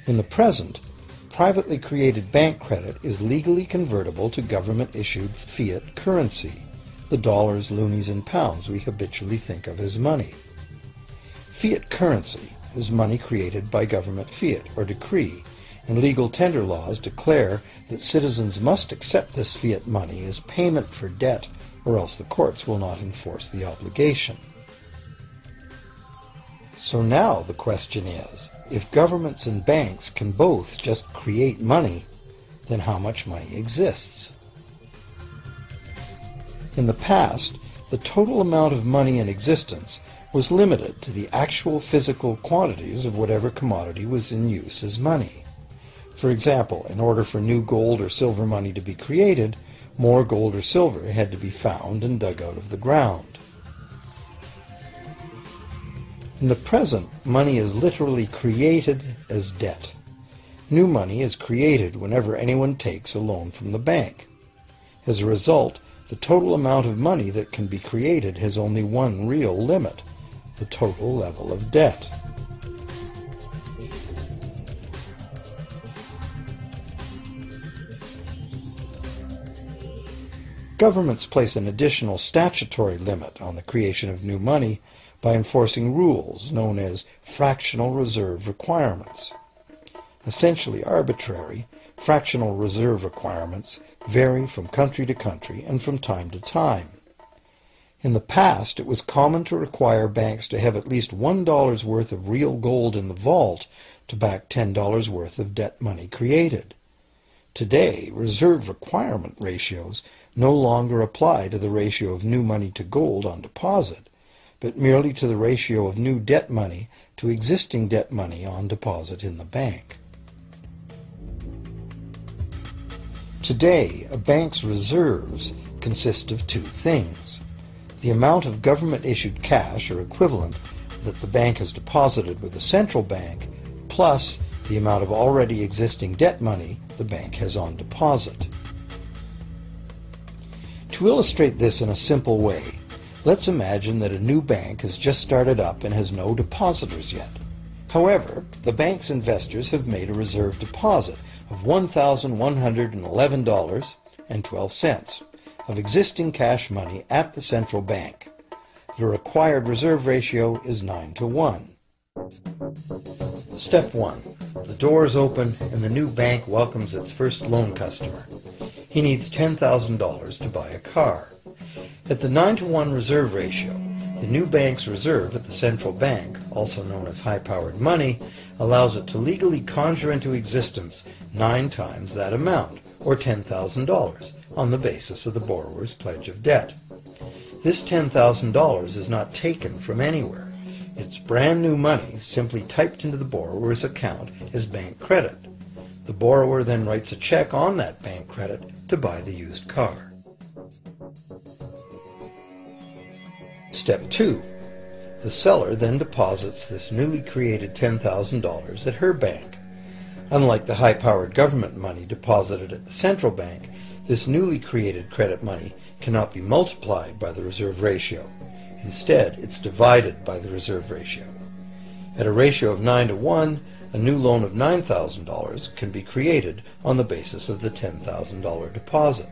In the present, privately created bank credit is legally convertible to government-issued fiat currency, the dollars, loonies, and pounds we habitually think of as money. Fiat currency is money created by government fiat or decree, and legal tender laws declare that citizens must accept this fiat money as payment for debt, or else the courts will not enforce the obligation. So now the question is, if governments and banks can both just create money, then how much money exists? In the past, the total amount of money in existence was limited to the actual physical quantities of whatever commodity was in use as money. For example, in order for new gold or silver money to be created, more gold or silver had to be found and dug out of the ground. In the present, money is literally created as debt. New money is created whenever anyone takes a loan from the bank. As a result, the total amount of money that can be created has only one real limit: the total level of debt. Governments place an additional statutory limit on the creation of new money by enforcing rules known as fractional reserve requirements. Essentially arbitrary, fractional reserve requirements vary from country to country and from time to time. In the past, it was common to require banks to have at least $1 worth of real gold in the vault to back $10 worth of debt money created. Today, reserve requirement ratios no longer apply to the ratio of new money to gold on deposit, but merely to the ratio of new debt money to existing debt money on deposit in the bank. Today, a bank's reserves consist of two things: the amount of government-issued cash or equivalent that the bank has deposited with the central bank, plus the amount of already existing debt money the bank has on deposit. To illustrate this in a simple way, let's imagine that a new bank has just started up and has no depositors yet. However, the bank's investors have made a reserve deposit of $1,111.12 of existing cash money at the central bank. The required reserve ratio is 9-to-1. Step 1. The doors open and the new bank welcomes its first loan customer. He needs $10,000 to buy a car. At the 9-to-1 reserve ratio, the new bank's reserve at the central bank, also known as high-powered money, allows it to legally conjure into existence 9 times that amount, or $10,000, on the basis of the borrower's pledge of debt. This $10,000 is not taken from anywhere. It's brand new money simply typed into the borrower's account as bank credit. The borrower then writes a check on that bank credit to buy the used car. Step 2. The seller then deposits this newly created $10,000 at her bank. Unlike the high-powered government money deposited at the central bank, this newly created credit money cannot be multiplied by the reserve ratio. Instead, it's divided by the reserve ratio. At a ratio of 9-to-1, a new loan of $9,000 can be created on the basis of the $10,000 deposit.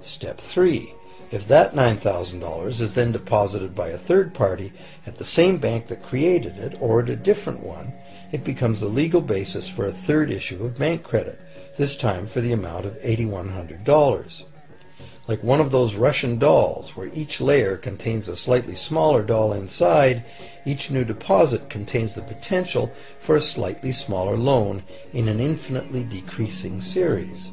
Step 3. If that $9,000 is then deposited by a third party at the same bank that created it or at a different one, it becomes the legal basis for a third issue of bank credit, this time for the amount of $8,100. Like one of those Russian dolls, where each layer contains a slightly smaller doll inside, each new deposit contains the potential for a slightly smaller loan in an infinitely decreasing series.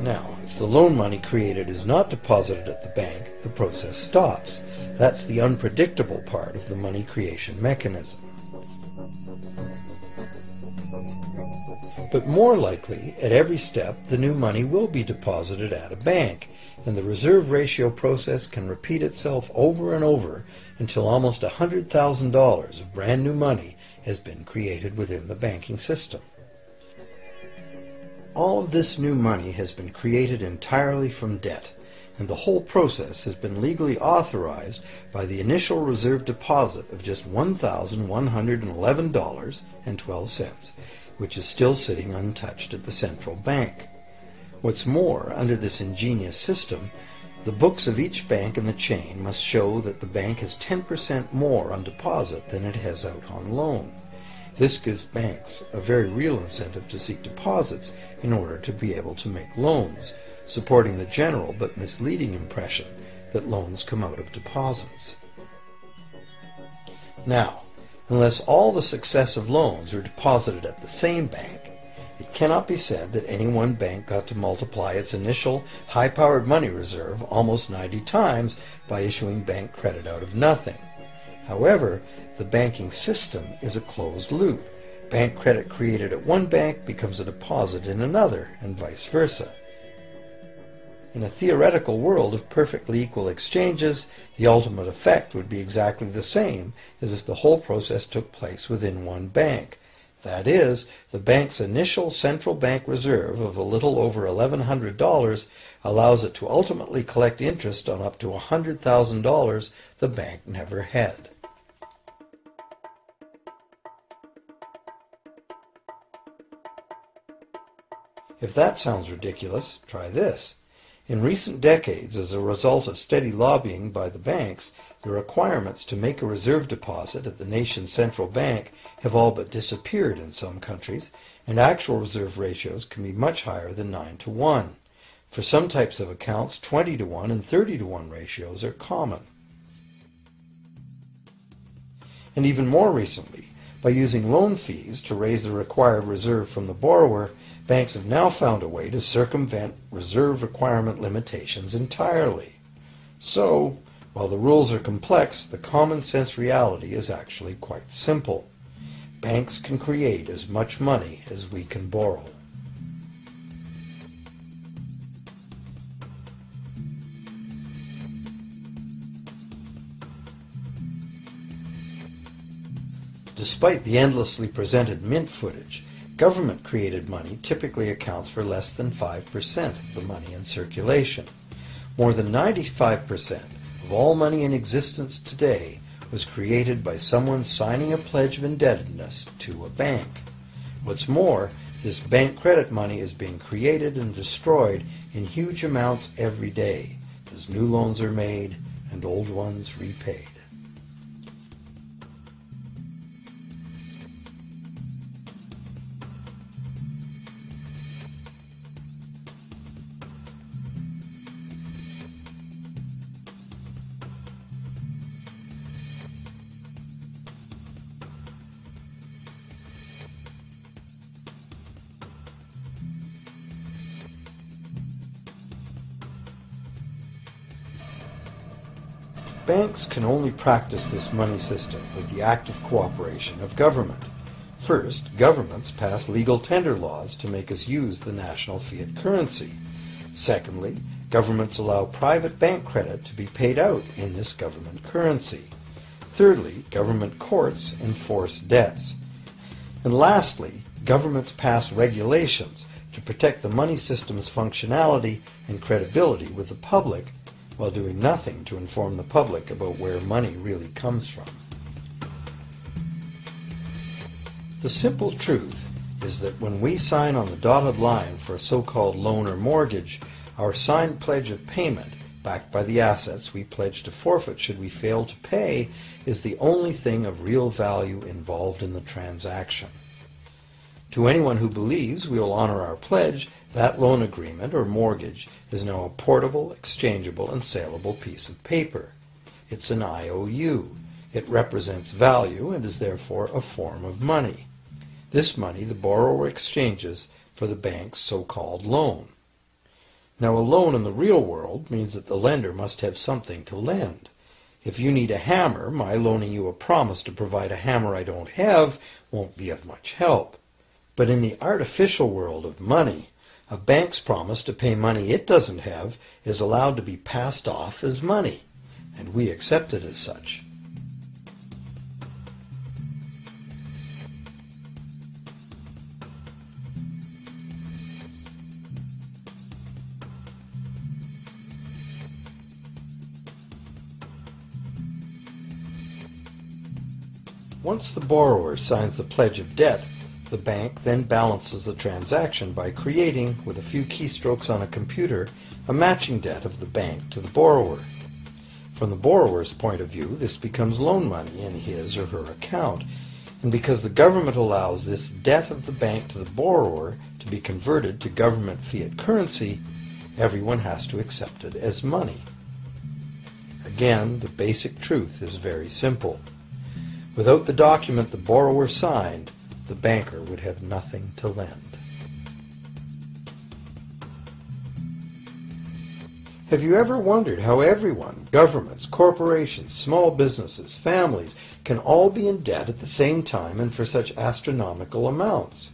Now, if the loan money created is not deposited at the bank, the process stops. That's the unpredictable part of the money creation mechanism. But more likely, at every step, the new money will be deposited at a bank, and the reserve ratio process can repeat itself over and over until almost $100,000 of brand new money has been created within the banking system. All of this new money has been created entirely from debt, and the whole process has been legally authorized by the initial reserve deposit of just $1,111.12, which is still sitting untouched at the central bank. What's more, under this ingenious system, the books of each bank in the chain must show that the bank has 10% more on deposit than it has out on loan. This gives banks a very real incentive to seek deposits in order to be able to make loans, supporting the general but misleading impression that loans come out of deposits. Now, unless all the successive loans are deposited at the same bank, it cannot be said that any one bank got to multiply its initial high-powered money reserve almost 90 times by issuing bank credit out of nothing. However, the banking system is a closed loop. Bank credit created at one bank becomes a deposit in another, and vice versa. In a theoretical world of perfectly equal exchanges, the ultimate effect would be exactly the same as if the whole process took place within one bank. That is, the bank's initial central bank reserve of a little over $1,100 allows it to ultimately collect interest on up to $100,000 the bank never had. If that sounds ridiculous, try this. In recent decades, as a result of steady lobbying by the banks, the requirements to make a reserve deposit at the nation's central bank have all but disappeared in some countries, and actual reserve ratios can be much higher than 9-to-1. For some types of accounts, 20-to-1 and 30-to-1 ratios are common. And even more recently, by using loan fees to raise the required reserve from the borrower, banks have now found a way to circumvent reserve requirement limitations entirely. So, while the rules are complex, the common sense reality is actually quite simple. Banks can create as much money as we can borrow. Despite the endlessly presented mint footage, government-created money typically accounts for less than 5% of the money in circulation. More than 95% of all money in existence today was created by someone signing a pledge of indebtedness to a bank. What's more, this bank credit money is being created and destroyed in huge amounts every day, as new loans are made and old ones repaid. Banks can only practice this money system with the active cooperation of government. First, governments pass legal tender laws to make us use the national fiat currency. Secondly, governments allow private bank credit to be paid out in this government currency. Thirdly, government courts enforce debts. And lastly, governments pass regulations to protect the money system's functionality and credibility with the public, while doing nothing to inform the public about where money really comes from. The simple truth is that when we sign on the dotted line for a so-called loan or mortgage, our signed pledge of payment, backed by the assets we pledge to forfeit should we fail to pay, is the only thing of real value involved in the transaction. To anyone who believes we will honor our pledge, that loan agreement or mortgage is now a portable, exchangeable, and saleable piece of paper. It's an IOU. It represents value and is therefore a form of money. This money the borrower exchanges for the bank's so-called loan. Now, a loan in the real world means that the lender must have something to lend. If you need a hammer, my loaning you a promise to provide a hammer I don't have won't be of much help. But in the artificial world of money, a bank's promise to pay money it doesn't have is allowed to be passed off as money, and we accept it as such. Once the borrower signs the pledge of debt, the bank then balances the transaction by creating, with a few keystrokes on a computer, a matching debt of the bank to the borrower. From the borrower's point of view, this becomes loan money in his or her account, and because the government allows this debt of the bank to the borrower to be converted to government fiat currency, everyone has to accept it as money. Again, the basic truth is very simple. Without the document the borrower signed, the banker would have nothing to lend. Have you ever wondered how everyone, governments, corporations, small businesses, families, can all be in debt at the same time and for such astronomical amounts?